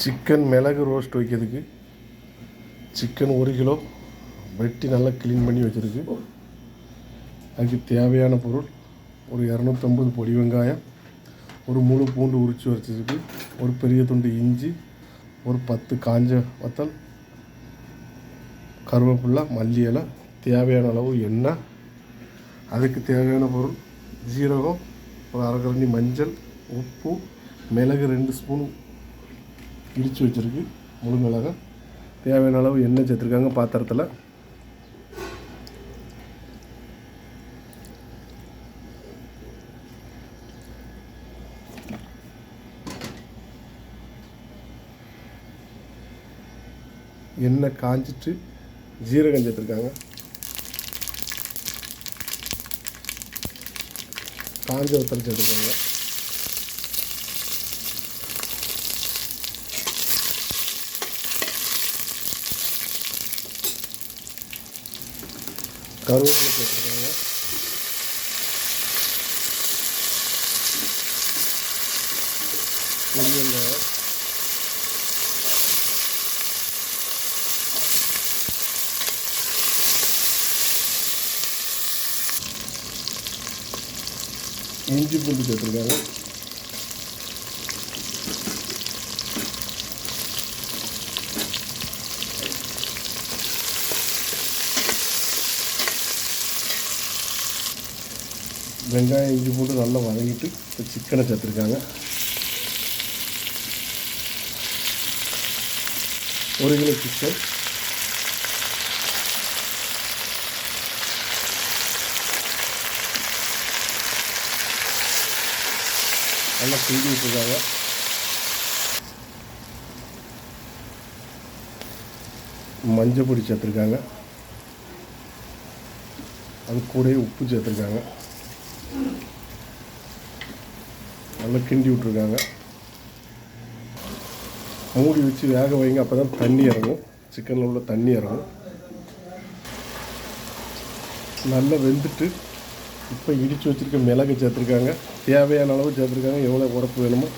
Chicken மிளகு roast வைக்கிறதுக்கு chicken 1 kilo வெட்டி நல்லா க்ளீன் பண்ணி வச்சுருக்கு. அதுக்கு தேவையான பொருள் ஒரு 250 பொடி வெங்காயம், ஒரு முழு பூண்டு உரித்து வச்சுருக்கு, ஒரு பெரிய துண்டு இஞ்சி, ஒரு 10 காஞ்ச வத்தல், கருவேப்பிலை, மல்லி இலை, தேவையான அளவு எண்ணெய், அதுக்கு தேவையான பொருள் ஜீரகம், ஒரு அரை கரண்டி மஞ்சள், உப்பு, மிளகு 2 ஸ்பூன் இடித்து வச்சுருக்கு, முழு மிளகாய், தேவையான அளவு எண்ணெய் சேர்த்துருக்காங்க பாத்திரத்தில். எண்ணெய் காஞ்சிட்டு ஜீரகம் சேர்த்துருக்காங்க. காஞ்ச வத்தல் சேர்த்துருக்காங்க. கருவேப்பிலை சேர்த்துருக்காங்க. பொடி வெங்காயம், இஞ்சி பூண்டு சேர்த்துருக்காங்க. வெங்காயம் இஞ்சி பூண்டு நல்லா வதங்கிட்டு இப்போ சிக்கனை சேர்த்துருக்காங்க. 1 கிலோ சிக்கன், நல்லா கிண்டி விட்டுருக்காங்க. மஞ்சள் பொடி சேர்த்துருக்காங்க. அது கூடயே உப்பு சேர்த்துருக்காங்க. நல்லா கிண்டி விட்ருக்காங்க. மூடி வச்சு வேக வைங்க, அப்போ தான் தண்ணி இறங்கும், சிக்கனில் உள்ள தண்ணி இறங்கும். நல்லா வெந்துட்டு இப்போ இடித்து வச்சுருக்க மிளகு சேர்த்துருக்காங்க. தேவையான அளவு சேர்த்துருக்காங்க. எவ்வளோ உரப்பு வேணுமோ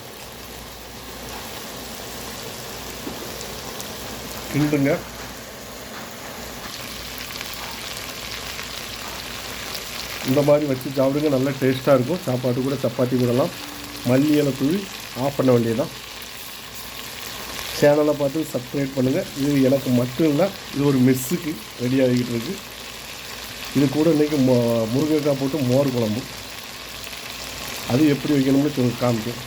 கிண்டுங்க. இந்த மாதிரி வச்சு சாப்பிடுங்க, நல்லா டேஸ்ட்டாக இருக்கும். சாப்பாட்டு கூட சப்பாத்தி கூடலாம். மல்லி இலை தூவி ஆஃப் பண்ண வேண்டியதான். சேனலை பார்த்து சப்ஸ்கிரைப் பண்ணுங்கள். இது எனக்கு மட்டும் இல்லை, இது ஒரு மெஸ்ஸுக்கு ரெடி ஆகிக்கிட்டு இருக்குது. இது கூட இன்றைக்கி முருங்கைக்காய் போட்டு மோர் குழம்பு, அது எப்படி வைக்கணும்னு காமிக்கும்.